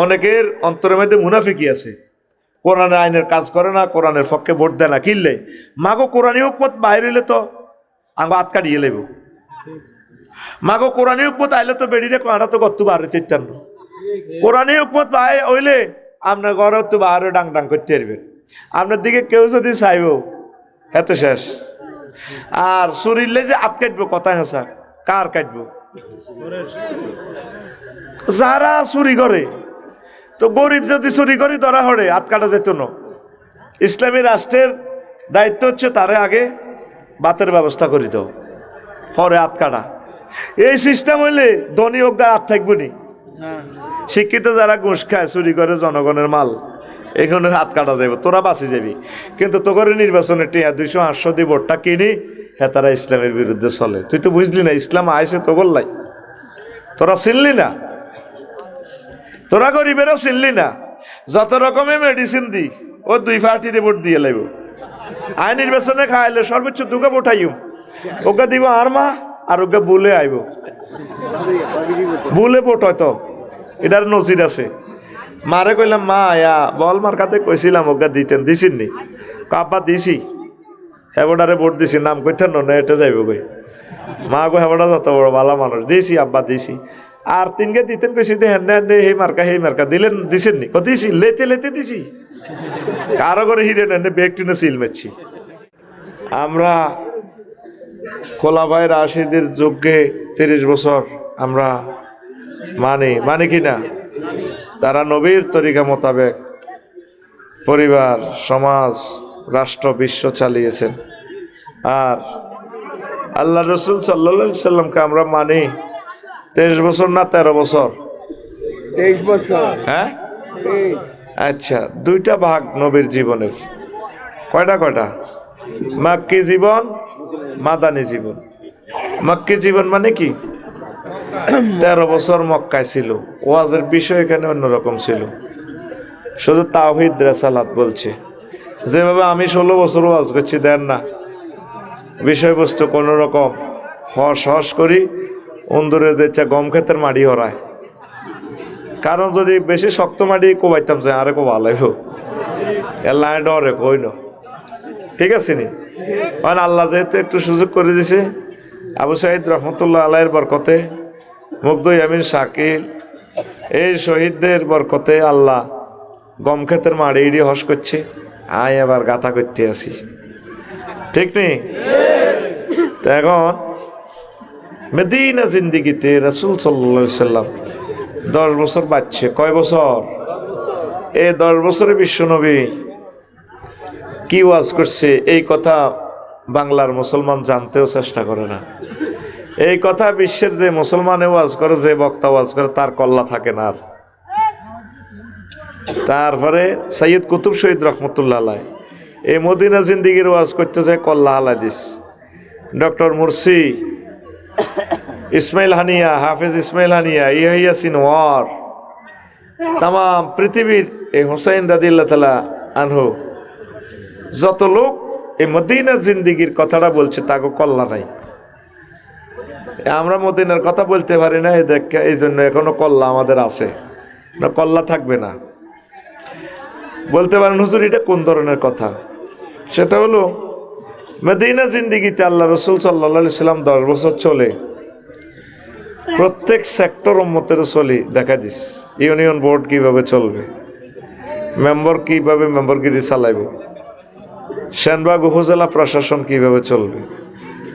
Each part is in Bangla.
অনেকের অন্তরের মধ্যে মুনাফিকি আছে, কোরআনের আইনের কাজ করে না, কোরআনের পক্ষে ভোট দেয় না, কিনলে মাগো কোরআনী হুকমত বাইরে হইলে তো আঙ্গ হাত কাটিয়ে লেব, মাগো কোরআনী হুকমত আইলে তো বেড়িরে কাঁটা তো কত বার হইতে ইত্যান্ন, কোরআনী হুকমত বাই হইলে আপনার ঘরে তো বাহারে ডাং ডাং করতে পারবেন, আপনার দিকে কেউ যদি চাইব এত শেষ। আর শরীরে যে হাত কাটবো কথা হেসা কার কাটবো, যারা চুরি করে, তো গরিব যদি চুরি করি ধরা হরে হাত কাটা যেত না। ইসলামী রাষ্ট্রের দায়িত্ব হচ্ছে তারে আগে বাতের ব্যবস্থা করি দাও, পরে হাত কাটা। এই সিস্টেম হইলে ধনী অজ্ঞার হাত থাকবো নি, শিক্ষিত যারা ঘুষ খায় চুরি করে জনগণের মাল এখানে হাত কাটা যাবে, তোরা বাঁচি যাবি। কিন্তু তোর নির্বাচনের টিয়া 200-800 দিয়ে ভোটটা কিনি, হ্যাঁ তারা ইসলামের বিরুদ্ধে চলে। তুই তো বুঝলি না ইসলাম আইসে তো গোল্লাই, তোরা চিনলি না, তোরা গরিবেরও চিনলি না। যত রকমের মেডিসিন দি ও 2 পার্টির ভোট দিয়ে লাগব, আইন নির্বাচনে খাইলে সর্বোচ্চ 2কে ভোটাইম, ওকে দিব আর মা আর ওকে বুলে আইব, বুলে ভোট হয়তো এটার নজির আছে। মারে কইলাম মা আয়া বল মার কাতে কইছিলাম ওকে দিতেন, দিছিন নি? আব্বা দিছি, হেবডারে ভোট দিছি, নাম কইতেন না এটা যাইব কই। মা গো হেবডা যত বড় ভালো মানুষ, দিছি আব্বা দিছি। আর 3কে দিতেন কইছি হেন হে মার্কা দিলেন, দিছেন নি? দিছি, লেতে লেতে দিছি, কারো করে হিরে নেন বেগ টিনে সিল মারছি। আমরা খোলাফায়ে রাশিদের যুগে 30 বছর আমরা মানি কিনা, তারা নবীর তরিকা মোতাবেক পরিবার, সমাজ, রাষ্ট্র, বিশ্ব চালিয়েছেন। আর আল্লাহ রসুল সাল্লাল্লাহু আলাইহি সাল্লামকে আমরা মানি 23 বছর না 13 বছর? 23 বছর। হ্যাঁ, আচ্ছা, 2টা ভাগ নবীর জীবনের। কয়টা? মাক্কি জীবন, মাদানী জীবন। মাক্কি জীবন মানে কি? 13 বছর মক্কায় ছিল, ওয়াজের বিষয় এখানে অন্যরকম ছিল, শুধু তাওহীদ রিসালাত বলছে। যেভাবে আমি 16 বছর ওয়াজ করছি দেন না, বিষয়বস্তু কোন রকম হস করি, অন্দরে যে গম ক্ষেতের মাটি হরায়। কারণ যদি বেশি শক্ত মাটি কোবাইতাম যে আরে কো ভালো লাগবে, এল্লাহ ডরে কই না, ঠিক আছে নি? কারণ আল্লাহ যেহেতু একটু সুযোগ করে দিছে, আবু সাঈদ রহমতুল্লাহ আলাইহির বরকতে, মুগ্ধ ইয়ামিন শাকিল, এই শহীদদের বরকতে আল্লাহ গম ক্ষেতের মাড়ি হস করছে, আয় আবার গাথা করতে আসি, ঠিক নেই? তো এখন মদিনা জিন্দিগিতে রাসূল সাল্লাল্লাহু আলাইহি সাল্লাম 10 বছর বাঁচছে। কয় বছর? এই 10 বছরে বিশ্বনবী কি ওয়াজ করছে এই কথা বাংলার মুসলমান জানতেও চেষ্টা করে না। এই কথা বিশ্বের যে মুসলমানে ওয়াজ করে, যে বক্তা ওয়াজ করে, তার কল্লা থাকে না। আর তারপরে সৈয়দ কুতুব শহীদ রহমতুল্লাহ আলাইহি এই মদিনা জিন্দিগির ওয়াজ করতে যায়, কল্লা হালাই দিস। Doctor Morsi, Ismail Haniyeh, Hafiz Ismail Haniyeh, Yasin war, তাম পৃথিবীর এই হুসাইন রাদিয়াল্লাহু তাআলা আনহু, যত লোক এই মদিনা জিন্দিগির কথাটা বলছে তাকে কল্লা নাই। আমরা মদিনার কথা বলতে পারি না, এই জন্য এখনো কল্লা আমাদের আছে না, কল্লা থাকবে না। বলতে পারেন হুজুর এটা কোন ধরনের কথা? সেটা হলো মদিনা জিন্দিগিতে আল্লাহ রসুল সাল্লাল্লাহু আলাইহি সাল্লাম 10 বছর চলে প্রত্যেক সেক্টর উম্মতের চলি দেখা দিস। ইউনিয়ন বোর্ড কিভাবে চলবে, মেম্বার কিভাবে মেম্বারগিরি চালাইবে, সেনবাগ উপজেলা প্রশাসন কিভাবে চলবে,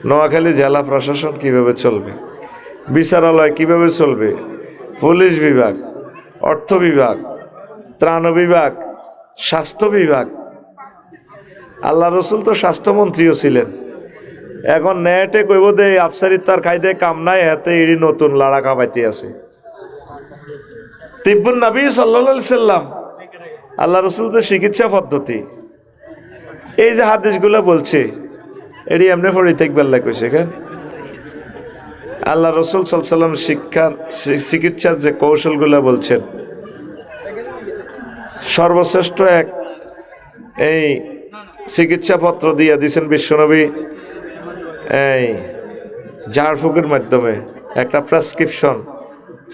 নোয়াখালী জেলা প্রশাসন কিভাবে চলবে, বিচারালয় কিভাবে চলবে, পুলিশ বিভাগ, অর্থ বিভাগ, ত্রাণ বিভাগ, স্বাস্থ্য বিভাগ। আল্লাহ রসুল তো স্বাস্থ্যমন্ত্রীও ছিলেন। এখন নেটে কইব দে আফসারি তার খাইতে কাম নাই, হাতে ইডি নতুন লাড়া কামাইতে আছে। তিব্বুন নবী সাল্লাল্লাহু আলাইহি সাল্লাম, আল্লাহ রসুল তো চিকিৎসা পদ্ধতি, এই যে হাদিসগুলো বলছে এটি এমনি পড়ে থাকবার লাগছে। কেন? আল্লাহ রসুল সাল্লাল্লাহু আলাইহি সাল্লাম চিকিৎসার যে কৌশলগুলো বলছেন, সর্বশ্রেষ্ঠ এই চিকিৎসাপত্র দিয়ে দিয়েছেন বিশ্বনবী এই ঝাড়ফুঁকের মাধ্যমে, একটা প্রেসক্রিপশন,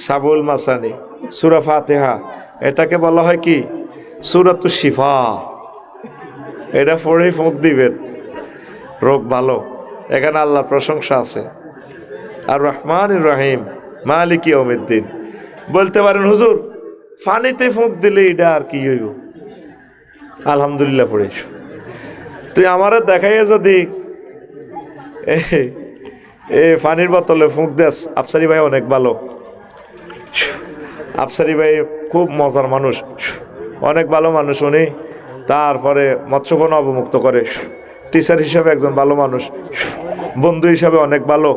সাবুল মাসানি, সূরা ফাতিহা, এটাকে বলা হয় কি সূরাতুশ শিফা। এটা পড়েই ফুঁক দিবেন, রোগ ভালো। এখানে আল্লাহর প্রশংসা আছে। আর রহমানির রহিম মালিক ইয়াউমিদ্দিন। বলতে পারেন হুজুর পানিতে ফুঁক দিলে এটা আর কি হইব? আলহামদুলিল্লাহ পড়ে তুই আমারে দেখাইয়া যদি এ পানির বোতলে ফুঁক দেস, আফসারি ভাই অনেক ভালো, আফসারি ভাই খুব মজার মানুষ, অনেক ভালো মানুষ উনি। তারপরে মৎস্যবন অবমুক্ত করে, টিচার হিসাবে একজন ভালো মানুষ, বন্ধু হিসাবে অনেক ভালো।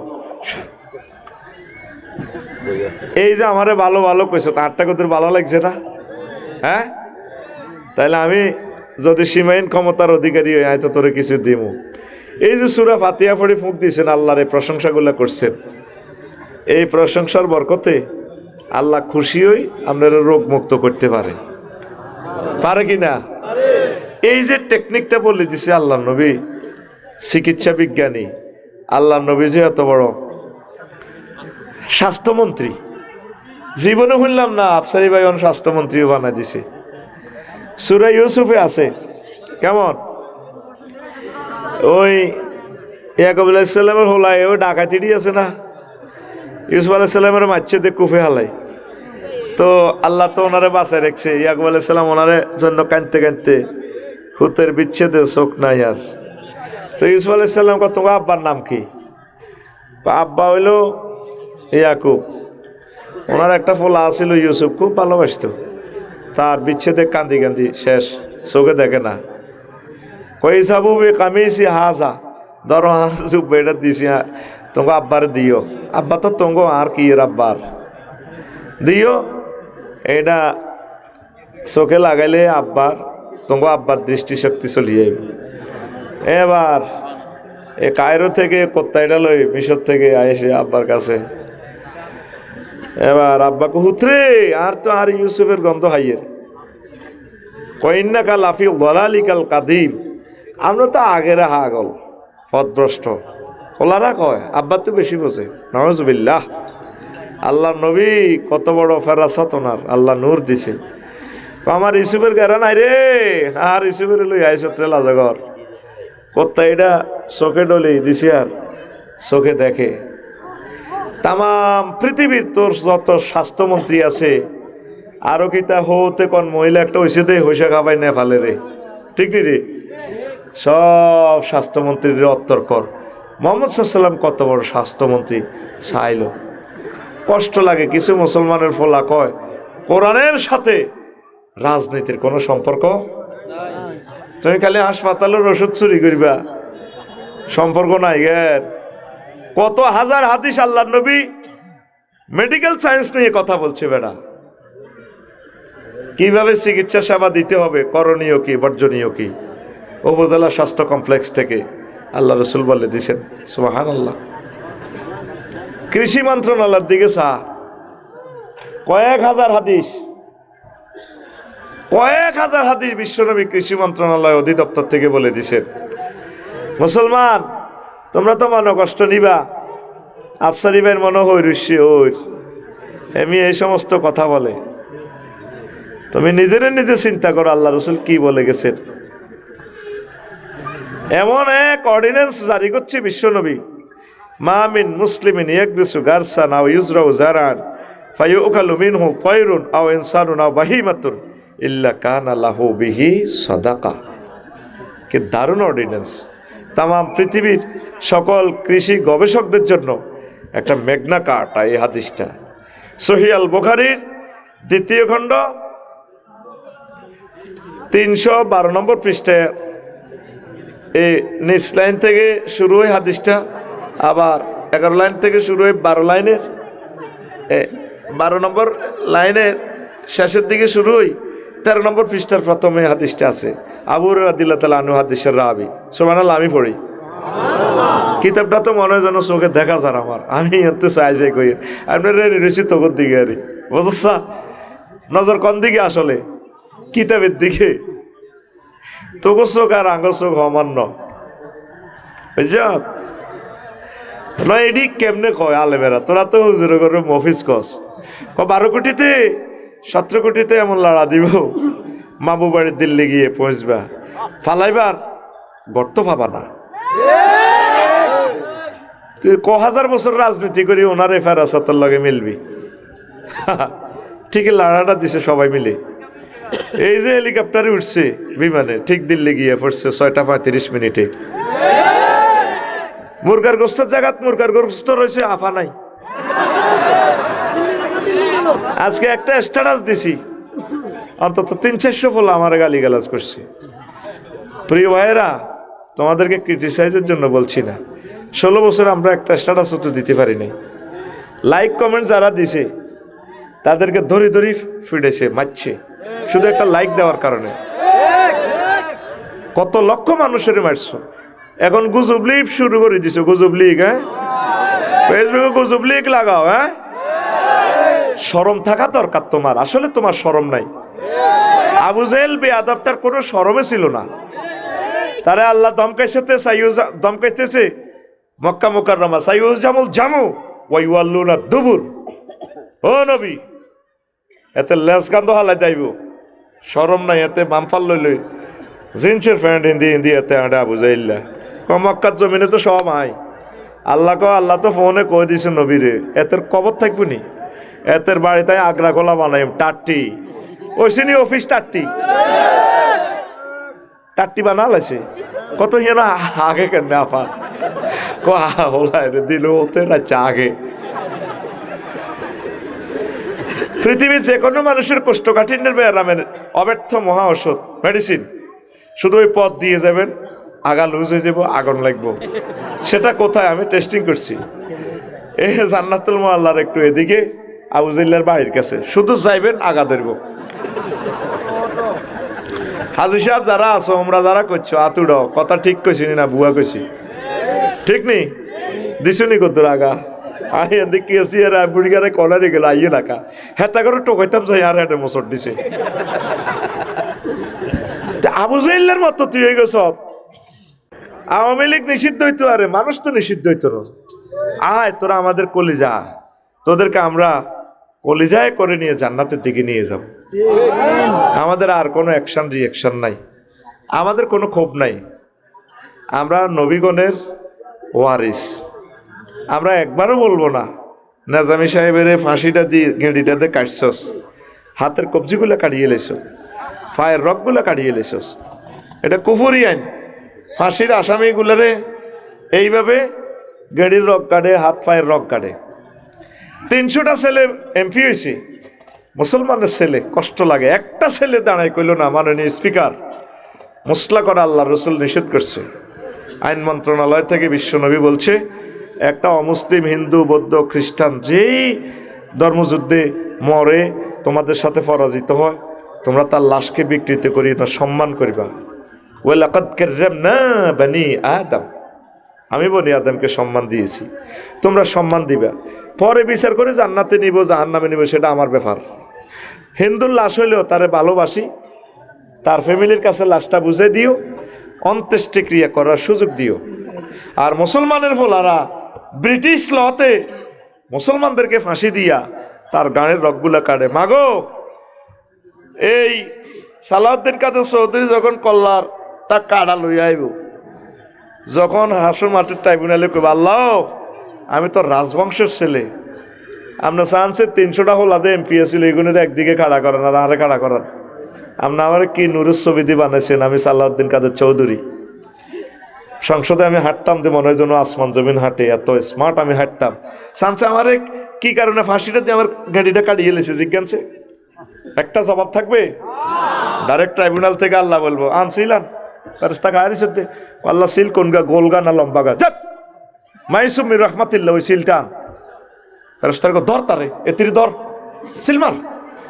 এই যে আমারে ভালো ভালো কইছো, তারটা তোর ভালো লাগছে না? হ্যাঁ, তাইলে আমি যদি সীমাহীন ক্ষমতার অধিকারী হই, আমি তো তোরে কিছু দিমু। এই যে সূরা ফাতিহা পড়ে ফুঁক দিয়েছেন, আল্লাহর এই প্রশংসাগুলো করছেন, এই প্রশংসার বরকতে আল্লাহ খুশি হই আপনারা রোগ মুক্ত করতে পারে কি না? এই যে টেকনিকটা বলে দিছে আল্লাহ নবী, চিকিৎসা বিজ্ঞানী আল্লাহ নবী যে এত বড় স্বাস্থ্যমন্ত্রী, জীবনে শুনলাম না আফসারি ভাই স্বাস্থ্যমন্ত্রীও বানাই দিছে। সূরা ইউসুফে আছে কেমন, ওই ইয়াকুব আলাইহিস সালামের হোলায় ওই ডাকাতিটি আছে না, ইউসুফ আলাইহিস সালামের মাচ্ছেতে কুফে হালাই, তো আল্লাহ তো ওনারে বাঁচায় রাখছে। ইয়াকুব আলাইহিস সালাম ওনারে জন্য কাঁদতে কাঁদতে হুতের বিচ্ছেদে চোখ নাই আর। তো ইউসুফ আলাইহিস সালাম কত, তোমার আব্বার নাম কি? আব্বা হইল ইয়াকুব। ওনার একটা ফোলা আছিল ইউসুফ, খুব ভালোবাসতো, তার বিচ্ছেদে কান্দি কান্দি শেষ, চোখে দেখে না। কই যাবো বে কামিয়েছি হাজা, ধরো হাজু বেটা দিছি, তোমাকে আব্বার দিও। আব্বা তো তোমাকে আর কি এর আব্বার দিও, এটা চোখে লাগাইলে আব্বার, তোমাকে আব্বার দৃষ্টিশক্তি চলিয়ে যাবে। এবার এ কায়রো থেকে কোত্তাইটা লই মিশর থেকে আইসে আব্বার কাছে। এবার আব্বাকে হুতরে আর তো আর ইউসুফের গন্ধ হাইয়ের, কইন্না কাল আফি গলালিকাল কাদিম, আমরা তো আগের হাগল পথভ্রষ্ট ওলারা কয়। আব্বা তো বেশি বোঝে, নাউজুবিল্লাহ। আল্লাহ নবী কত বড় ফেরাসত ওনার, আল্লাহ নূর দিছে। আমার ইউসুফের গেরা নাই রে, আর ইউসুফের লই আইসত্রে লাজাগর কোত্তা এটা চোখে ডলি দিছে আর চোখে দেখে। তাম পৃথিবীর তোর যত স্বাস্থ্যমন্ত্রী আছে আরো কি তা হতে কোন মহিলা একটা হয়েছে দে হইসা খাবাই না ফালে রে, ঠিক নি রে? সব স্বাস্থ্যমন্ত্রীর অত্তর কর। মোহাম্মদ সাল্লাম কত বড় স্বাস্থ্যমন্ত্রী চাইল, কষ্ট লাগে। কিছু মুসলমানের ফলা কয় কোরআনের সাথে রাজনীতির কোনো সম্পর্ক, তুমি খালি হাসপাতালের ওষুধ চুরি করিবা, সম্পর্ক নাই গের। কত হাজার হাদিস আল্লাহ নবী মেডিকেল সায়েন্স নিয়ে কথা বলছে বেড়া, কিভাবে চিকিৎসা সেবা দিতে হবে, করণীয় কি বর্জনীয় কি, উপজেলা স্বাস্থ্য কমপ্লেক্স থেকে আল্লাহ রসুল বলে দিছেন। সুবহানাল্লাহ। কৃষি মন্ত্রণালয়ের দিকে কয়েক হাজার হাদিস বিশ্বনবী কৃষি মন্ত্রণালয় অধিদপ্তর থেকে বলে দিছেন। মুসলমান তোমরা তো মনে কষ্ট নিবা, আফসারি ভাইয়ের মনে হইরুষ্যে ওই এমনি এই সমস্ত কথা বলে, তুমি নিজে চিন্তা করো আল্লাহ রসুল কি বলে গেছেন। এমন এক অর্ডিন্যান্স জারি করছে বিশ্বনবী, মা মিন মুসলিমিন ইয়াগরিসু গারসান আও ইউজরাউ জারান ফায়ুকালু মিনহু তায়রুন আও ইনসানুন আও বাহিমাতুন ইল্লা কানা লাহু বিহি সাদাকা। কি দারুণ অর্ডিন্যান্স! তাম পৃথিবীর সকল কৃষি গবেষকদের জন্য একটা মেঘনা কার্ট। এই হাদিসটা সহিহ আল বুখারীর 2য় খণ্ড 312 নম্বর পৃষ্ঠায়, এই নিচ লাইন থেকে শুরু হয় হাদিসটা, আবার 11 লাইন থেকে শুরু হয় 12 লাইনের 12 নম্বর লাইনের শেষের দিকে শুরু হয় 13 নম্বর পৃষ্ঠার প্রথমে হাদিসটা আছে। আবু হুরায়রা রাদিয়াল্লাহু তাআলা আনহু হাদিসের রাবি। সুবহানাল্লাহ। আমি পড়ি কিতাবটা তো মনে হয় যেন চোখে দেখা যার আমার, আমি এত চাই যাই কই আপনার রেসি তোর দিকে আরে বুঝছা, নজর কোন দিকে আসলে কিতাবের দিকে, তোর চোখ আর আঙ্গল চোখ অমান্য বুঝছ নয়। এডি কেমনে কয় আলেমেরা, তোরা তো হুজুর করে মফিজ কস 12 কোটিতে 17 কোটিতে এমন লড়া দিব, মামু বাড়ির দিল্লি গিয়ে পৌঁছবা, ফালাইবার গর্ত পাবা না। তুই হাজার বছর রাজনীতি করি ওনারে ফেরাসাতের লগে মিলবি। ঠিকই লড়াটা দিছে সবাই মিলে। এই যে হেলিকপ্টারে উঠছে বিমানে, ঠিক দিল্লি গিয়ে পড়ছে 6টা 35 মিনিটে। মুরগার গোস্তের জায়গাত মুরগার গোস্ত রয়েছে, আফা নাই। আজকে একটা স্ট্যাটাস দিছি, অন্তত 300-400 ফলো আমার গালিগালাজ করছে। প্রিয় ভাইয়েরা, তোমাদেরকে ক্রিটিসাইজের জন্য বলছি না, 16 বছর আমরা একটা স্ট্যাটাসও তো দিতে পারি নাই। লাইক কমেন্ট যারা দিছে তাদেরকে ধরি ধরি ফিরেছে, মারছে, শুধু একটা লাইক দেওয়ার কারণে। কত লক্ষ মানুষের মারছো। এখন গুজব লিগ শুরু করে দিছো, গুজব লিগ। হ্যাঁ, ফেসবুকে গুজব লিগ লাগাও। হ্যাঁ, শরম থাকা দরকার তোমার। আসলে তোমার শরম নাই। আবু জেহেল বেয়াদবটার কোনো শরমে ছিল না। তারে আল্লাহ দমকাইতেছে মক্কা মুকাররমা, সাইয়ুজ জামুল জামু ওয়াইওয়াল্লুনা দুবুর। ও নবী, এতে লেস গান্ধ হালাই যাইব, শরম নাই। এতে বামফাল লইলই জিন্সের প্যান্ট হিন্দি এতে আডা আবু জেহেল্লা মক্কার জমিনে তো সব আই। আল্লাহ তো ফোনে কয়ে দিছে নবীরে, এতের কবর থাকবো নি। এতের বাড়িতে আগ্রা কলা বানাইম, টাট্টি ওইসিনি অফিস টাট্টি টাট্টি বানালাইছে। কত হিয়া আগে কেন আপা কোলায় দিল ওতে রাচ্ছা আগে। পৃথিবীর যে কোনো মানুষের কোষ্ঠকাঠিন্যের ব্যায়ামের অব্যর্থ মহা ঔষধ মেডিসিন। শুধু ওই পথ দিয়ে যাবেন, আগা লুজ হয়ে যাব, আগুন লাগবো। সেটা কোথায় আমি টেস্টিং করছি। এই জান্নাতুল মুআল্লার একটু এদিকে আবু জেহেলের বাড়ির কাছে, শুধু যাইবেন আগা ধরব। হাজি সাহেব যারা আছো, আমরা যারা করছো আতুড কথা ঠিক কইছি না বুয়া কইছি? ঠিক নেই দিছুনি কদ্দুর আগা আই দেখি আসি আর বুড়িগারে কলারে গেল আইয়ে রাখা হেতা করে টোকাইতাম যাই আর হেঁটে মোচর দিছে। আবু জেহেলের মতো তুই হয়ে গেছ। আওয়ামী লীগ নিষিদ্ধ হইতো, আরে মানুষ তো নিষিদ্ধ হইতো। আয় তোরা আমাদের কলিজা, তোদেরকে আমরা কলিজায় করে নিয়ে জান্নাতের দিকে নিয়ে যাব। আমাদের আর কোনো অ্যাকশন রিয়াকশন নাই, আমাদের কোনো ক্ষোভ নাই। আমরা নবীগণের ওয়ারিস। আমরা একবারও বলবো না নাজামি সাহেবের ফাঁসিটা দিয়ে গেঁড়িটাতে কাটছস, হাতের কবজিগুলো কাটিয়ে লেছ, পায়ের রগগুলো কাটিয়ে লেছস। এটা কুফরি আইন। ফাঁসির আসামিগুলারে এইভাবে গেড়ির রগ কাটে, হাত পায়ের রগ কাটে। 300টা ছেলে এমপি হয়েছে, মুসলমানের ছেলে, কষ্ট লাগে। একটা ছেলে দাঁড়ায় কইল না মাননীয় স্পিকার মুসলা করা আল্লাহ রসুল নিষেধ করছে। আইন মন্ত্রণালয় থেকে বিশ্বনবী বলছে একটা অমুসলিম হিন্দু বৌদ্ধ খ্রিস্টান যেই ধর্মযুদ্ধে মরে তোমাদের সাথে পরাজিত হয়, তোমরা তার লাশকে বিকৃত করি না, সম্মান করিবা। ওয়ালাকাদ কাররামনা বনি আদম, আমি বনি আদমকে সম্মান দিয়েছি, তোমরা সম্মান দিবা। পরে বিচার করে জান্নাতে নিব জাহান্নামে নিব সেটা আমার ব্যাপার। হিন্দুর লাশ হইলেও তারে ভালোবাসি, তার ফ্যামিলির কাছে লাশটা বুঝে দিও, অন্ত্যেষ্টিক্রিয়া করার সুযোগ দিও। আর মুসলমানের ফোলারা ব্রিটিশ লতে মুসলমানদেরকে ফাঁসি দিয়া তার গানের রগগুলা কাটে। মাগো, এই সালাউদ্দিন কাদের চৌধুরী যখন কল্লার তা কাড়া লইয়া আইব, যখন হাসুর মাঠের ট্রাইব্যুনালে কইব আল্লাহ আমি তো রাজবংশের ছেলে, আপনার চান্সে 300টা হলাদে এমপি আছিল, এগুলোর একদিকে খাড়া করেন আর আরে খাড়া করান। আপনি আমার কি নুরুস ছবি দিয়ে বানাইছেন, আমি সালাউদ্দিন কাদের চৌধুরী। সংসদে আমি হাঁটতাম যে মনে হয় যেন আসমান জমিন হাঁটে, এত স্মার্ট আমি হাঁটতাম। চান্সে আমার কি কারণে ফাঁসিটা দিয়ে আমার গাড়িটা কাটিয়ে লেছে জিজ্ঞানছে? একটা জবাব থাকবে? ডাইরেক্ট ট্রাইব্যুনাল থেকে আল্লাহ বলবো আনছিলাম ফেরেশতা গায়ের সাথে আল্লাহ সিল কোন গা, গোল গা না লম্বা গা? যাক মাইসুম মির রহমাতিল্লাহ, ওই সিলটা আন। ফেরেশতার ধর, তারে এতির ধর, সিল মার।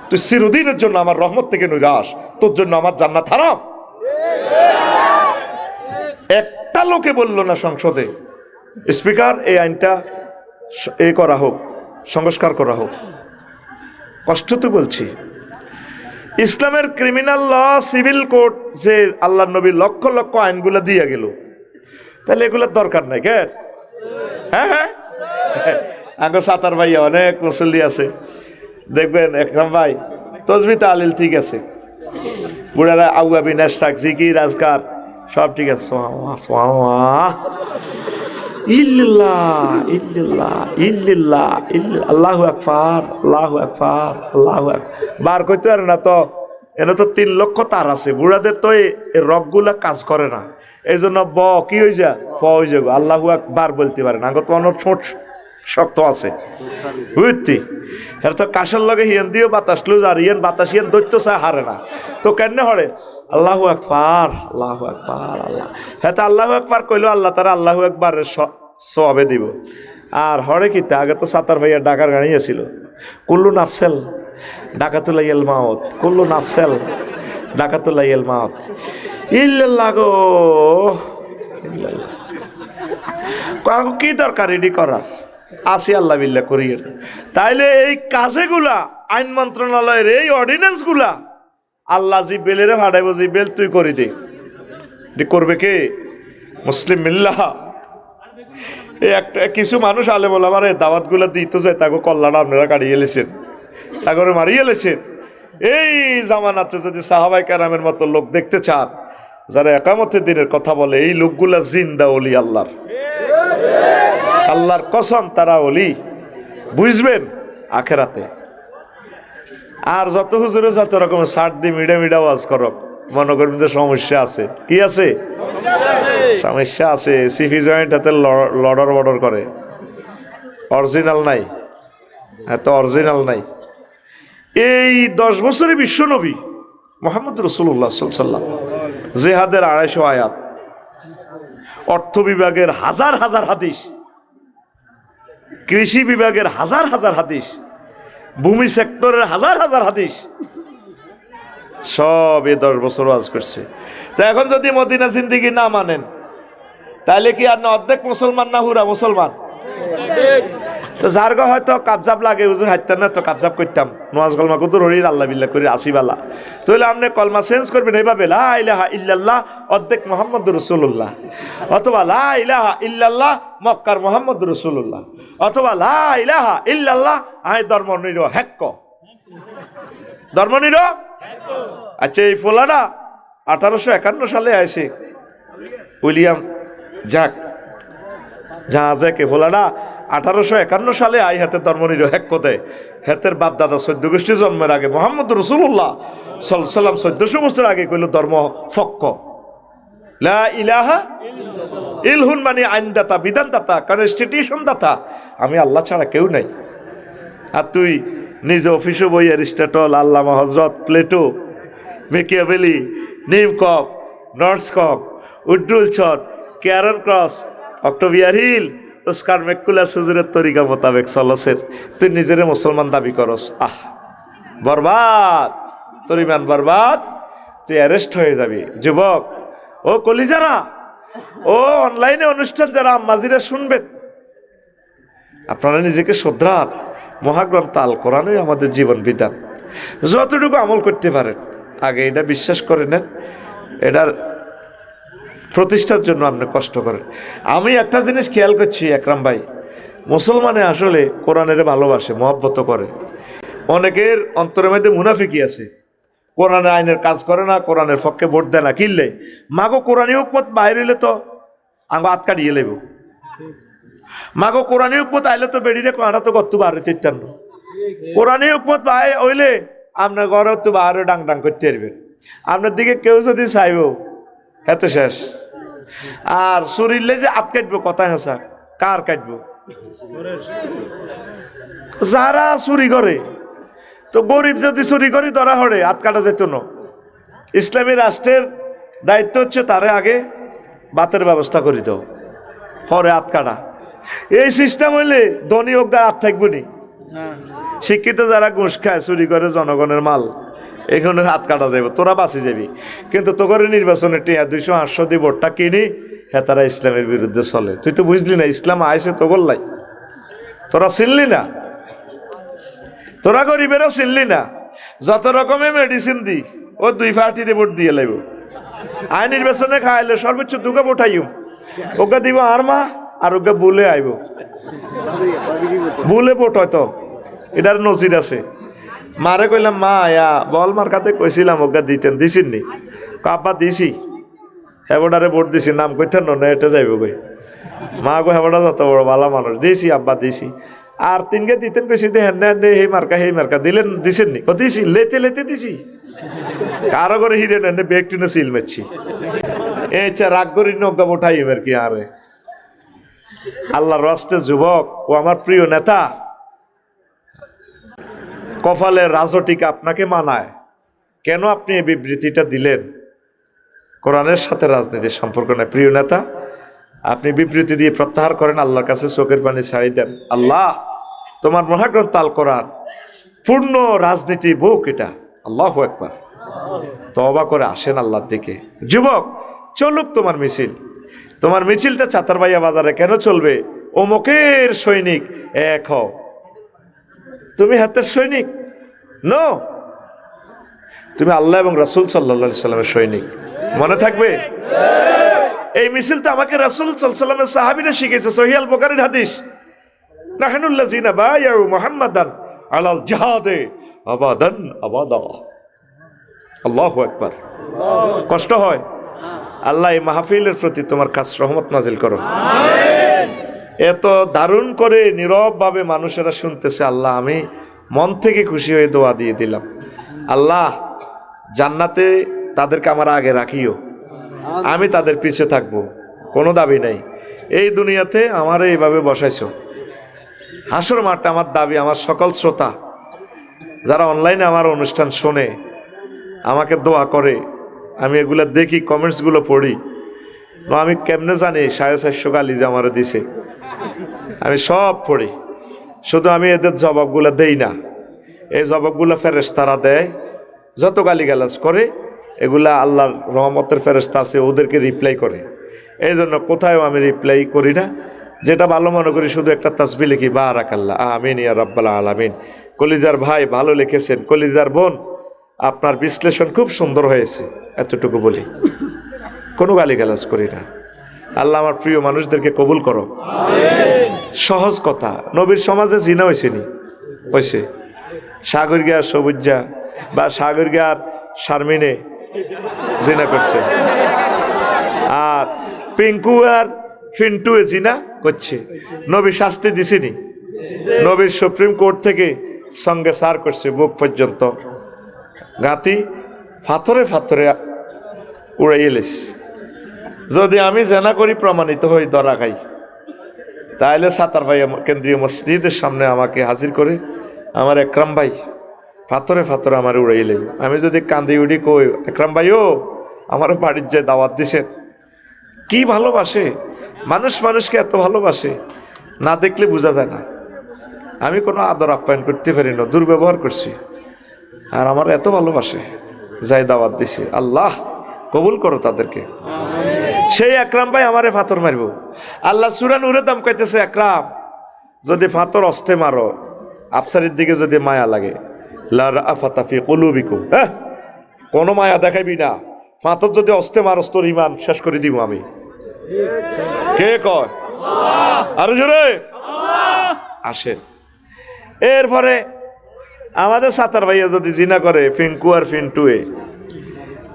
তুই চিরদিনের জন্য আমার রহমত থেকে নৈরাস, তোর জন্য আমার জান্নাত হারাম। একটা লোকে বললো না সংসদে স্পিকার এই আইনটা এ করা হোক, সংস্কার করা হোক। কষ্ট তো বলছি। ইসলামের ক্রিমিনাল ল, সিভিল কোড যে আল্লাহ নবী লক্ষ লক্ষ আইনগুলো দিয়ে গেল, তাহলে এগুলোর দরকার নাই কে? হ্যাঁ হ্যাঁ, আগে সাতার ভাইয়া অনেক মুসল্লি আছে, দেখবেন একরাম ভাই তসবি তালিল ঠিক আছে, বুড়ারা আউয়া বিনাশ টাক জিকির আজকার সব ঠিক আছে। সুবহানাল্লাহ, ইল্লাল্লাহ ইল্লাল্লাহ ইল্লাল্লাহ ইল্লাল্লাহ, আল্লাহু আকবার আল্লাহু আকবার আল্লাহু আকবার। বার করতে পারে না তো, এনে তো 3 লক্ষ তার আছে। বুড়াদের তো এই রগগুলা কাজ করে না, এই জন্য কি হয়ে যা ফ হয়ে যাবো, আল্লাহু আকবার বলতে পারে না। আগত অনেক ছোট শক্ত আছে বুঝতি, এর তো কাশের লগে হিয়ান দিও বাতাস লুজ, আর ইয়ান বাতাস ইয়ান দৈত্য চায় হারে না, তো কেন হরে আল্লাহু আকবার আল্লাহু আকবার আল্লাহ। হ্যাঁ, তো আল্লাহু আকবার কইলো আল্লাহ তারা আল্লাহু আকবারের সওয়াবে দিব। আর হরে কি আগে তো সাতার ভাইয়া ডাকার গাড়ি ছিল, কুল্লু নাফসেল ডাকাতুলাইয়াল মাউত, কুল্লু নাফসেল ডাকাতুলাইয়াল মাউত, ইল্লাল্লাহ গো ইল্লাল্লাহ। কি দরকার এডি করার, আসি আল্লাহ বিল্লাহ করিয়ে। তাইলে এই কাজেগুলা আইন মন্ত্রণালয়ের এই অর্ডিন্যান্স গুলা আল্লাহ জি বেলেরে ভাড়াইব, জি বেল তুই করি দে, করবে কে? মুসলিম মিল্লাহ। এই একটা কিছু মানুষ আলে বলে আমার দাওয়াত গুলা দিত যায়, তাকে কল্যাণ আপনারা কাটিয়ে এলেছেন, তাকে মারিয়ে এলেছেন। এই জামানাতে যদি সাহাবাই কেরামের মতো লোক দেখতে চান, যারা একামতের দিনের কথা বলে, এই লোকগুলা জিন্দা ওলি আল্লাহর, আল্লাহর কসম তারা ওলি, বুঝবেন আখেরাতে। আর যত হুজুরে যত রকমের সার দিয়ে মিডা ওয়াজ করো, মনে করবেন যে সমস্যা আছে। কি আছে? সমস্যা আছে। সিফি জয়েন্ট হাতে লড়র করে, অরিজিনাল নাই, এত অরিজিনাল নাই। এই 10 বছরে বিশ্ব নবী মুহাম্মদ রাসূলুল্লাহ সাল্লাল্লাহু আলাইহি ওয়াসাল্লাম জিহাদের 250 আয়াত, অর্থ বিভাগের হাজার হাজার হাদিস, কৃষি বিভাগের হাজার হাজার হাদিস, ভূমি সেক্টরের হাজার হাজার হাদিস, সব এই 10 বছর ওয়াজ করছে। তো এখন যদি মদিনা জিন্দেগি না মানেন, তাহলে কি আর না অর্ধেক মুসলমান না হুরা মুসলমান? তো যার গা হয়তো কাবজাব লাগে, হুজুর হাইতাম না তো কাবজাব করতাম, নোয়াজ কলমা কুতুর হরির আল্লাহ বিল্লাহ করি আসিবালা, তাহলে আপনি কলমা চেঞ্জ করবেন এইভাবে, লা ইলাহা ইল্লাল্লাহ অর্ধেক মুহাম্মদুর রাসূলুল্লাহ, অথবা লা ইলাহা ইল্লাল্লাহ মক্কার মুহাম্মদুর রাসূলুল্লাহ, অথবা লা ইলাহা ইল্লাল্লাহ আই ধর্ম নির হেক্ক, ধর্ম নির। আচ্ছা, এই ফোলাটা 1851 সালে আসে উইলিয়াম জ্যাক জাহাজে ফোলাটা 1851 সালে আই হাতে ধর্ম নিরপেক্ষ দেয়। হেতের বাপ দাদা 14 গোষ্ঠী জন্মের আগে মুহাম্মদ রাসূলুল্লাহ সাল্লাল্লাহু আলাইহি ওয়াসাল্লাম 1400 বছর আগে কইল ধর্ম ফক্ক, লা ইলাহা ইলহুন মানে আইনদাতা, বিধানদাতা, কনস্টিটিউশন দাতা, আমি আল্লাহ ছাড়া কেউ নাই। আর তুই নিজে অফিসে বই অ্যারিস্টটল, আল্লামা হযরত, প্লেটো, মেকিয়াভেলি, নিমকপ, নর্সকপ, উড্রুল ছট, ক্যারন ক্রস, অক্টোভিয়ার হিল, ওস্কার মেকুলাস হুজুরের তরিকা মোতাবেক চলছের, তুই নিজেরে মুসলমান দাবি করস। বরবাদ, তোর ইমান বরবাদ, তুই অ্যারেস্ট হয়ে যাবি। যুবক ও কলিজারা, ও অনলাইনে অনুষ্ঠান যারা আম্মাজিরা শুনবেন, আপনারা নিজেকে শ্রদ্ধার, মহাগ্রন্থ আল কোরআনই আমাদের জীবন বিধান, যতটুকু আমল করতে পারেন আগে এটা বিশ্বাস করে নেন, এটার প্রতিষ্ঠার জন্য আপনি কষ্ট করেন। আমি একটা জিনিস খেয়াল করছি একরাম ভাই, মুসলমানে আসলে কোরআনের ভালোবাসে, মহব্বত করে। অনেকের অন্তরের মধ্যে মুনাফিকি আছে, কোরআনের আইনের কাজ করে না, কোরআনের পক্ষে ভোট দেয় না, কিনলে মাগো কোরআনী হুকমত বাইরে হইলে তো আঙ্গ হাত কাটিয়ে লেব, মাগো কোরআনী হুকমত আইলে তো বেড়িরে কাঁটা তো কত বাহারে চিত্তান্ন, কোরআনী হুকমত বাই হইলে আপনার ঘরে তো বাহারে ডাং ডাং করতে পারবেন, আপনার দিকে কেউ যদি চাইব হেতে শেষ। আর শরীরে যে হাত কাটবো, কথা হেসা কার কাটবো? যারা চুরি করে, তো গরিব যদি চুরি করি ধরা হরে হাত কাটা যেত না। ইসলামী রাষ্ট্রের দায়িত্ব হচ্ছে তারে আগে বাতের ব্যবস্থা করে দাও, হরে হাত কাটা। এই সিস্টেম হইলে ধনী অজ্ঞার হাত থাকবো নি। শিক্ষিত যারা ঘুষ খায়, চুরি করে জনগণের মাল, এখানে হাত কাটা যাবে, তোরা বাঁচি যাবি। কিন্তু তোর নির্বাচনে টিয়া 200-800 দিয়ে ভোটটা কিনি, হ্যাঁ তারা ইসলামের বিরুদ্ধে চলে। তুই তো বুঝলি না ইসলাম আইসে তো গোল্লাই, তোরা চিনলি না, তোরা গরিবেরও চিনলি না। যত রকমের মেডিসিন দি ও 2 পার্টির ভোট দিয়ে লাগব। আইন নির্বাচনে খাইলে সর্বোচ্চ 2টা ভোট আইব, ওকে দিব আর মা, আর ওকে বুলে আইব, বুলে ভোট হয়তো, এটার নজির আছে। মারে কইলাম মা আয়া বল মার কাতে কইছিলাম ওকে দিতেন দিছিন নি আব্বা দিছি হেবডারে ভোট দিছি নাম কইতেন না এটা যাইব কই মা গো হেবডা যত বড় ভালো মানুষ দিছি আব্বা দিছি আর তিনকে দিতেন কইছি দে হ্যাঁ হে মার্কা দিলেন দিছেন নি ও দিছি লেতে লেতে দিছি কারো করে হিরে নেন ব্যক্তি না সিল মারছি এছা রাগ করি নজ্ঞা ওঠাই এবার কি আরে আল্লাহর রাস্তে যুবক ও আমার প্রিয় নেতা কপালের রাজটিকে আপনাকে মানায় কেন আপনি এই বিবৃতিটা দিলেন কোরআনের সাথে রাজনীতির সম্পর্ক নাই প্রিয় নেতা আপনি বিবৃতি দিয়ে প্রত্যাহার করেন আল্লাহর কাছে চোখের পানি ছাড়ি দেন আল্লাহ তোমার মহাগ্রন্থ আল কোরআন পূর্ণ রাজনীতি বুক এটা আল্লাহু আকবার তওবা করে আসেন আল্লাহর দিকে যুবক চলুক তোমার মিছিলটা চাতারবাইয়া বাজারে কেন চলবে অমুকের সৈনিক এক হও তুমি হাতের সৈনিক নো তুমি আল্লাহ এবং রাসূল সাল্লাল্লাহু আলাইহি সাল্লামের সৈনিক মনে থাকবে এই মিছিলটা আমাকে রাসূল সাল্লাল্লাহু আলাইহি সাল্লামের সাহাবীরা শিখিয়েছে সহিহ আল বুখারীর হাদিস নাহনুল্লাযিনা বায়াউ মুহাম্মাদান আলাল জিহাদে আবাদান আবাদা আল্লাহু আকবার কষ্ট হয় আল্লাহ এই মাহফিলের প্রতি তোমার খাস রহমত নাজিল করো আমিন এত দারুণ করে নীরবভাবে মানুষেরা শুনতেছে আল্লাহ আমি মন থেকে খুশি হয়ে দোয়া দিয়ে দিলাম আল্লাহ জান্নাতে তাদেরকে আমার আগে রাখিও আমি তাদের পিছে থাকবো কোনো দাবি নাই এই দুনিয়াতে আমার এইভাবে বসাইছো হাসর মাঠটা আমার দাবি আমার সকল শ্রোতা যারা অনলাইনে আমার অনুষ্ঠান শোনে আমাকে দোয়া করে আমি এগুলো দেখি কমেন্টসগুলো পড়ি আমি কেমনে জানি 450 গালি যে আমারও দিছে আমি সব পড়ি শুধু আমি এদের জবাবগুলো দেই না এই জবাবগুলো ফেরেশতারা দেয় যত গালিগালাজ করে এগুলা আল্লাহর রহমতের ফেরেশতা আছে ওদেরকে রিপ্লাই করে এই জন্য কোথাও আমি রিপ্লাই করি না যেটা ভালো মনে করি শুধু একটা তাসবিহ লিখি বারাকাল্লাহ আমিন ইয়া রাব্বাল আলামিন কলিজার ভাই ভালো লিখেছেন কলিজার বোন আপনার বিশ্লেষণ খুব সুন্দর হয়েছে এতটুকু বলি কোনো গালিগালাজ করি না আল্লাহ আমার প্রিয় মানুষদেরকে কবুল করো আমিন সহজ কথা নবীর সমাজে জিনা হয়েছেনি হয়েছে সাগরগিয়ার সবুজ্জা বা সাগরগিয়ার শারমিনে জিনা করছে আর পিঙ্কু আর ফিন্টু জিনা করছে নবী শাস্তি দিছিনি নবীর সুপ্রিম কোর্ট থেকে সঙ্গে সার করছে বুক পর্যন্ত গাতি ফাথরে ফাথরে উড়াইয়ে লেছি যদি আমি জেনা করি প্রমাণিত হই ধরা খাই তাহলে সাতার ভাই কেন্দ্রীয় মসজিদের সামনে আমাকে হাজির করে আমার একরাম ভাই ফাথরে ফাথরে আমার উড়াই লেবে আমি যদি কান্দি উড়ি কই একরাম ভাইও আমার বাড়ির যে দাওয়াত দিছেন কি ভালোবাসে মানুষ মানুষকে এত ভালোবাসে না দেখলে বোঝা যায় না আমি কোনো আদর আপ্যায়ন করতে পারি না দুর্ব্যবহার করছি আর আমার এত ভালোবাসে যাই দাওয়াত দিছে আল্লাহ কবুল করো তাদেরকে সেই একরাম ভাই আমারে ফাতর মারব আল্লাহ সূরা নূরে দাম কইতেছে একরাম যদি ফাতর অস্তে মারো আফসারের দিকে যদি মায়া লাগে লা রাফাতা ফি কুলুবিকুম কোনো মায়া দেখাইবি না ফাতর যদি অস্তে মারস তোর ঈমান শেষ করে দিব আমি কে কয় আরো জোরে আসেন এরপরে আমাদের সাতার ভাইয়া যদি জিনা করে ফিঙ্কু আর ফিন্টুয়ে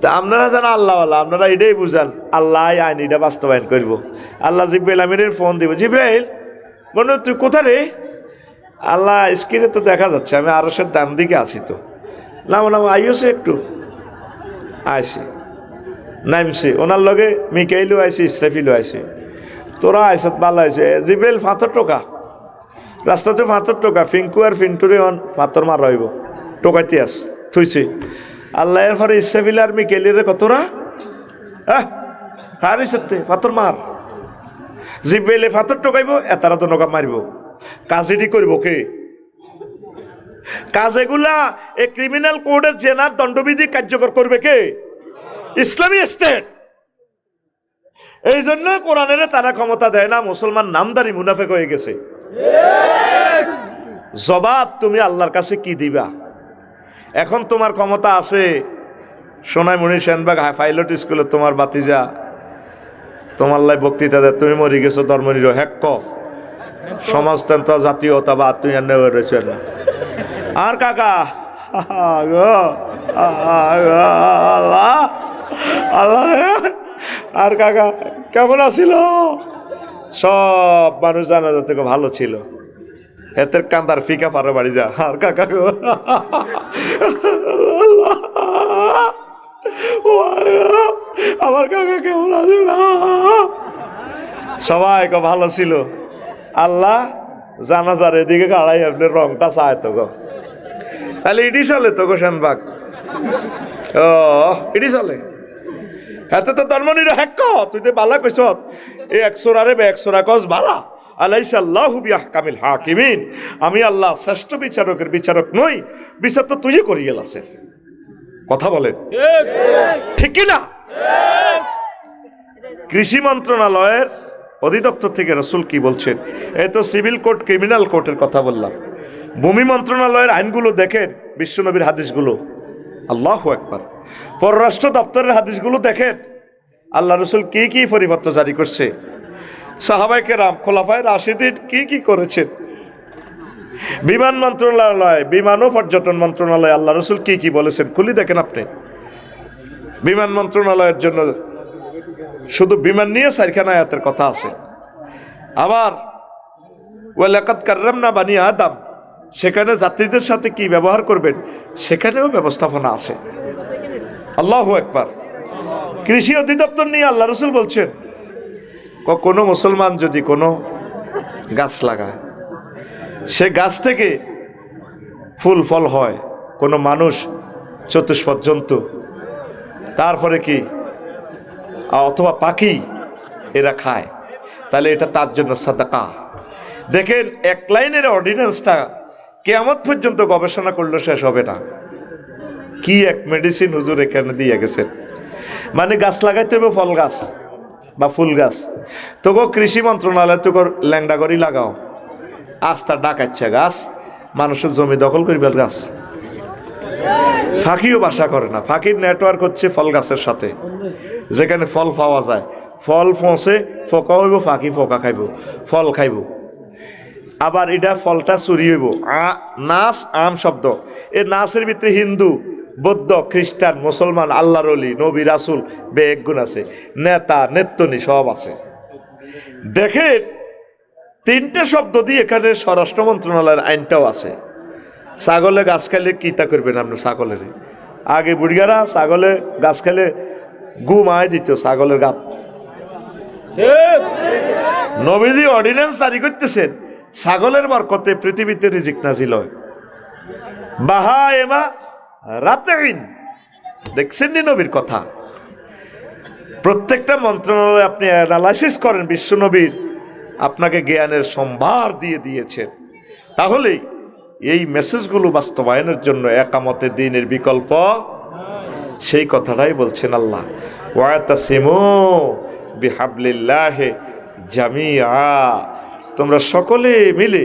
তা আপনারা যেন আল্লাহ আপনারা এটাই বুঝান আল্লাহ আইনিটা বাস্তবায়ন করবো আল্লাহ জিব্রাইল আমিনের ফোন দিব জিব্রাইল মনে তুই কোথা রে আল্লাহ স্ক্রিনে তো দেখা যাচ্ছে আমি আরশের ডান দিকে আছি তো নাম আইসে একটু আইসি নামছি ওনার লগে মিকাইলও আইসি ইসরাফিলও আইসি তোরা আইসত ভালো আইসে জিব্রাইল ফাতর টোকা রাস্তাতে ফাতর টোকা ফিঙ্কু আর ফিন্টুরে ফাতর মার রইব টোকাইতে আস থুইছি আল্লাহ এর পরে ইসরাফিল আর মিকাইলের কতরা হারি সত্যি ফাতর মার জিব্রাইলে ফাতর টোকাইব এতারা তো নৌকা মারিব কাজেটি করবো কে কাজ এগুলা এই ক্রিমিনাল কোডের জেনার দণ্ডবিধি কার্যকর করবে কে ইসলামী স্টেট এই জন্য কোরআনের তারা ক্ষমতা দেয় না মুসলমান নামদারি মুনাফেক হয়ে গেছে জবাব তুমি আল্লাহর কাছে কি দিবা এখন তোমার ক্ষমতা আছে সোনাইমণি সেনবাগ পাইলট স্কুলে তোমার বাতিজা তোমার লাই বক্তৃতা দেয় তুমি মরি গেছো ধর্মনির হেক্ক সমাজতন্ত্র জাতীয়তাবাদ তুই রয়েছে না আর কাকা আল্লাহ আল্লাহ আর কাকা কেমন আছিল? সব মানুষ জানাজা থেকে ভালো ছিল। এতের কান্দার ফিকা পারো বাড়ি যা। আর কাকা গো আমার কাকা কেমন আছিল? সবাই ভালো ছিল। আল্লাহ জানাজার এদিকে গাড়াই আপনি রংটা চায় তো গো, তাহলে ইডি চলে তো গো শ্যানবাগ। ও ইডি চলে এতে তো ধর্মনির হ্যাক তুই তো বালা কইস এই 100 রে 100 কস বালা আলাইসা আল্লাহু বিআহকামিল হাকিমিন। আমি আল্লাহ শ্রেষ্ঠ বিচারকের বিচারক নই, বিচার তো তুই করি গেলাছে। কথা বলেন ঠিক কি না? কৃষি মন্ত্রণালয়ের অধিদপ্তর থেকে রাসূল কি বলছেন? এই তো সিভিল কোর্ট ক্রিমিনাল কোর্টের কথা বললাম। ভূমি মন্ত্রণালয়ের আইনগুলো দেখেন, বিশ্বনবীর হাদিসগুলো, আল্লাহু আকবার। পররাষ্ট্র দপ্তরের হাদিসগুলো দেখেন, আল্লাহ রসুল কি কি পরিপত্র জারি করছে, সাহাবায়ে কেরাম খোলাফায়ে রাশিদিন কি কি করেছেন। বিমান মন্ত্রণালয়, বিমান ও পর্যটন মন্ত্রণালয় আল্লাহ রসুল কি কি বলেছেন খুলি দেখেন আপনি। বিমান মন্ত্রণালয়ের জন্য শুধু বিমান নিয়ে 4খানা আয়াতের কথা আছে। আবার ওয়ালাকাদ কাররামনা বানি আদম, সেখানে যাত্রীদের সাথে কি ব্যবহার করবেন সেখানেও ব্যবস্থাপনা আছে। আল্লাহু আকবার। কৃষি অধিদপ্তর নিয়ে আল্লাহ রসুল বলছেন কোনো মুসলমান যদি কোনো গাছ লাগায়, সে গাছ থেকে ফুল ফল হয়, কোনো মানুষ চতুষ্পদ জন্তু, তারপরে কি অথবা পাখি এরা খায়, তাহলে এটা তার জন্য সাদাকা। দেখেন এক লাইনের অর্ডিন্যান্সটা কিয়ামত পর্যন্ত গবেষণা করলে শেষ হবে না। কি এক মেডিসিন হুজুর এখানে দিয়ে গেছেন। মানে গাছ লাগাইতে হবে, ফল গাছ বা ফুল গাছ। তোকে কৃষি মন্ত্রণালয় তোকে ল্যাংডা করি লাগাও, আস্তা ডাকাচ্ছে গাছ, মানুষের জমি দখল করিবার গাছ। ফাঁকিও বাসা করে না, ফাঁকির নেটওয়ার্ক হচ্ছে ফল গাছের সাথে, যেখানে ফল পাওয়া যায়, ফল পৌঁছে ফোকা হইব, ফাঁকি ফোকা খাইব, ফল খাইব। আবার এটা ফলটা চুরি হইব। নাচ আম শব্দ, এই নাচের ভিতরে হিন্দু, বৌদ্ধ, খ্রিস্টান, মুসলমান, আল্লাহর ওলি, নবী, রাসূল বেগ গুণ আছে, নেতা নেত্তনি সব আছে। দেখেন 3টে শব্দ দিয়ে এখানে স্বরাষ্ট্র মন্ত্রণালয়ের আইনটাও আছে। ছাগলে গাছ খাইলে কিতা করবেন আপনি? ছাগলের আগে বুড়িয়ারা ছাগলে গাছ খাইলে গু মায় দিত ছাগলের গাত। নবীজি অর্ডিন্যান্স জারি করতেছেন ছাগলের বরকতে পৃথিবীতে রিজিক নাজিল হয়। বাহা এমা রাতেইন, দেখছেন নি নবীর কথা? প্রত্যেকটা মন্ত্রণালয় আপনি অ্যানালাইসিস করেন, বিশ্বনবীর আপনাকে জ্ঞানের সম্ভার দিয়ে দিয়েছেন। তাহলে এই মেসেজগুলো বাস্তবায়নের জন্য একামতে দ্বীনের বিকল্প, সেই কথাটাই বলছেন আল্লাহ। ওয়াতাসিমু বিহাবলিল্লাহি জামিআ, তোমরা সকলে মিলে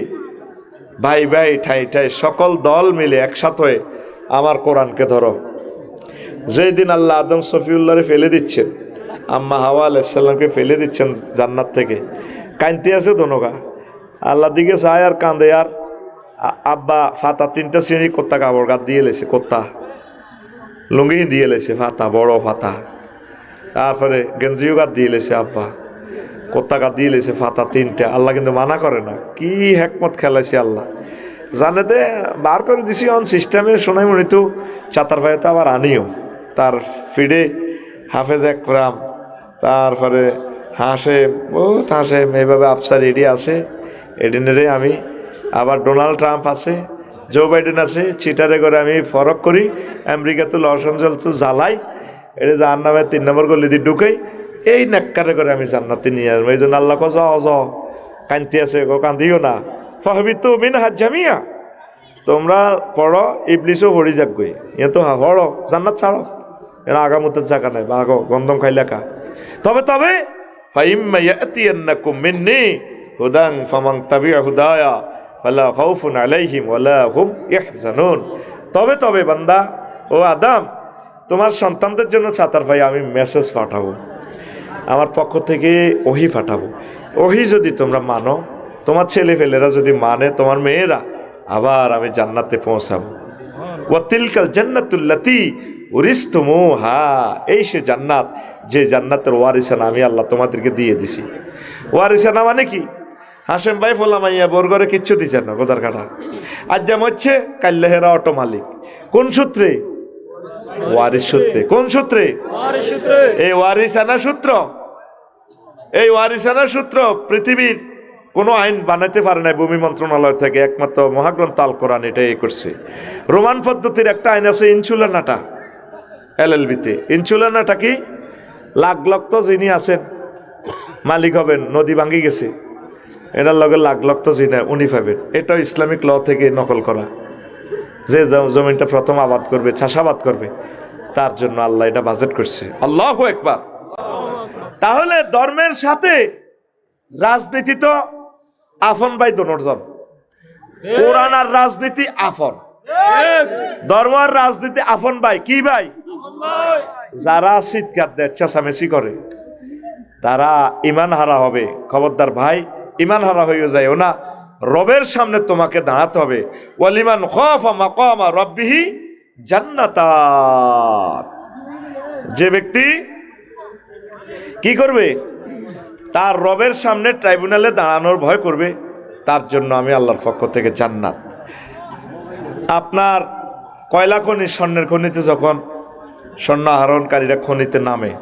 ভাই ভাই ঠাই ঠাই সকল দল মিলে একসাথে হয়ে আমার কোরআনকে ধরো। যেই দিন আল্লাহ আদম সফিউল্লাহরে ফেলে দিচ্ছেন, আম্মা হাওয়া আলাইহিসসালামকে ফেলে দিচ্ছেন জান্নাত থেকে, কাঁদতে আছে দোনোগা, আল্লাহ দিকে চায় আর কাঁদে। আর আব্বা ফাতা 3টা শ্রেণী কোত্তা কাপড় গাছ দিয়ে লেছে, কোত্তা লুঙ্গি দিয়ে লেছে, ফাতা বড় ফাতা, তারপরে গেঞ্জিও গাছ দিয়ে লেছে আব্বা, কোত্তা গাছ দিয়ে লেছে ফাতা 3টা। আল্লাহ কিন্তু মানা করে না, কি হেকমত খেলাইছে আল্লাহ জানে। দে বার করে দিছি অন সিস্টেমে শোনাই মনে তো চাতার ভাই তো আবার আনিও, তার ফিডে হাফেজ একরাম, তারপরে হাসে বহুত হাসে, এইভাবে আফসার এডি আছে, এডিনেরে আমি আবার ডোনাল্ড ট্রাম্প আছে, জো বাইডেন আছে, চিটারে করে আমি ফরক করি, আমেরিকা তো লস অ্যাঞ্জেলস তো জ্বালাই, এটা যার নামে 3 নম্বর গলি দিয়ে ঢুকাই, এই নাক্কারে করে আমি জান্নাতে নিয়ে আসবো। এই জন্য আল্লাহ কজ কান্তি আছে, কান্দিও না, ফাহবিতু মিনহা জামিয়া, তোমরা পড়ো, ইবলিসও পড়ি যাক গই, এ তো পড়ো, জান্নাত ছাড়ো, এরা আগামতের জায়গা নাই, বা গন্ধম খাইলে কা। তবে তবে ফাইম্মা ইয়াতিয়ান্নাকুম মিন্নি হুদান ফামান তাবিআ হুদায়া ফালা খাউফুন আলাইহিম ওয়ালা হুম ইয়াহজানুন। তবে তবে বান্দা ও আদম, তোমার সন্তানদের জন্য ছাতার ভাই আমি মেসেজ পাঠাবো, আমার পক্ষ থেকে ওহি পাঠাবো। ওহি যদি তোমরা মানো, তোমার ছেলে ফেলেরা যদি মানে, তোমার মেয়েরা, আবার আমি জান্নাতে পৌঁছাবো। ওয়া তিলকাল জান্নাতুল্লাতী উরিসতুমুহা, এই সে জান্নাত যে জান্নাতের ওয়ারিসানা আমি আল্লাহ তোমাদেরকে দিয়ে দিছি। ওয়ারিসানা মানে কি? হাসেম ভাই ফোলামাইয়া বরগরে কিচ্ছু দিচ্ছেন না, গোদার কাটা। আজ যেমন হচ্ছে কাল্লাহেরা অটো মালিক, কোন সূত্রে? ওয়ারিস সূত্রে। কোন সূত্রে? এই ওয়ারিসানা সূত্র। এই ওয়ারিসানা সূত্র পৃথিবীর কোনো আইন বানাইতে পারে না ভূমি মন্ত্রণালয় থেকে, একমাত্র মহাগ্রন্থ আল কোরআন এটাই করছে। রোমান পদ্ধতির একটা আইন আছে ইনসুলানাটা, LLB-তে। ইনসুলানাটা কি? লাখ লাখ তো যিনি আছেন মালিক হবেন, নদী ভাঙ্গি গেছে, এটার লগে লাখ লাখ তো যিনি উনি পাবেন। এটাও ইসলামিক ল থেকে নকল করা। যে জমিনটা প্রথম আবাদ করবে, চাষাবাদ করবে, তার জন্য আল্লাহ এটা বাজেট করছে। আল্লাহু আকবার। তাহলে ধর্মের সাথে রাজনীতি তো আফন ভাই দোনোজন। কোরআন আর রাজনীতি আফন, ধর্ম আর রাজনীতি আফন ভাই। কি ভাই? যারা চিৎকার দেয়, চেঁচামেচি করে, তারা ইমান হারা হবে। খবরদার ভাই, ইমান হারা হয়ে যায় না। রবের সামনে তোমাকে দাঁড়াতে হবে। ওয়ালিমান খাফা মাকামা রাব্বিহি জান্নাতান। যে ব্যক্তি কি করবে? তার রবের সামনে ট্রাইব্যুনালে দাঁড়ানোর ভয় করবে, তার জন্য আমি আল্লাহর পক্ষ থেকে জান্নাত। আপনার কয়লা খনি, স্বর্ণের খনিতে যখন স্বর্ণ আহরণকারীরা খনিতে নামে,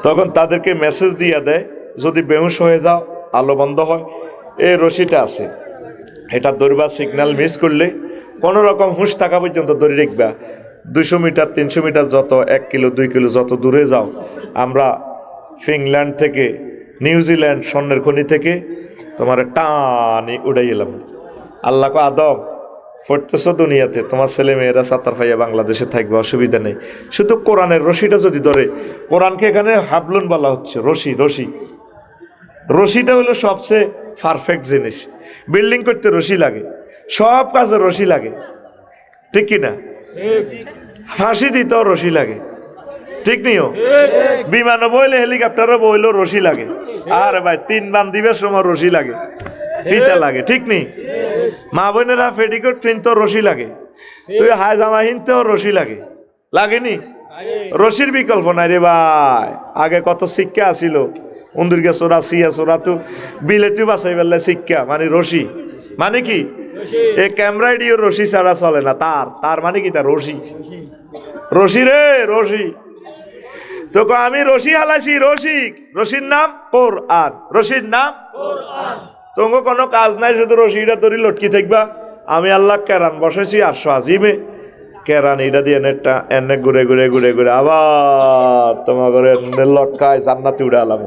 তখন তাদেরকে মেসেজ দিয়ে দেয়, যদি বেহুশ হয়ে যাও, আলো বন্ধ হয়, এই রশিটা আছে, এটা দৌড়বা, সিগন্যাল মিস করলে কোনো রকম হুঁশ থাকা পর্যন্ত দৌড়ে রাখবা। 200 মিটার 300 মিটার যত, 1 কিলো 2 কিলো যত দূরে যাও, আমরা ফিনল্যান্ড থেকে, নিউজিল্যান্ড স্বর্ণের খনি থেকে তোমার টানি উড়াই এলাম। আল্লাহকে আদম পড়তেছ দুনিয়াতে, তোমার ছেলে মেয়েরা সাতার ফাইয়া বাংলাদেশে থাকবে, অসুবিধা নেই। শুধু কোরআনের রশিটা যদি ধরে, কোরআনকে এখানে হাবলুন বলা হচ্ছে, রশি। রশি রশিটা হলো সবচেয়ে পারফেক্ট জিনিস। বিল্ডিং করতে রশি লাগে, সব কাজে রশি লাগে, ঠিক কিনা? ফাঁসি দিতেও রশি লাগে, ঠিক নিও? বিমানও বইলে, হেলিকপ্টারও বইলেও রশি লাগে। আরে ভাই, 3 বান দিবের সময় রশি লাগে, ফিতা লাগে, ঠিক নি? মা বোনেরা পেটিকোট পিনতেও রশি লাগে, তুই হাই জামা হিনতেও রশি লাগে, লাগেনি? রশির বিকল্প নাই রে ভাই। আগে কত শিক্ষা আসিল, উন্দুরকে চোরা, সিয়া চোরা, তো বিলেতি বাঁচাই ফেললে শিক্ষা মানে রশি। মানে কি? এই ক্যামেরায় দিয়ে রশি ছাড়া চলে না। তার মানে কি? তার রশি। রশি রে, রশি। তো আমি রশি হালাইছি, রশিক। রশির নাম কোরআন। রশির নাম কোরআন। তোমাকে কোনো কাজ নাই, শুধু রশিটা ধরি লটকি থাকবা। আমি আল্লাহ কেরান বসাইছি 800 আজিমে, কেরান এটা দিয়ে নেটটা এনে ঘুরে ঘুরে ঘুরে ঘুরে আবার তোমার ঘরে লটকায় জান্নাতে উড়ে আলাম।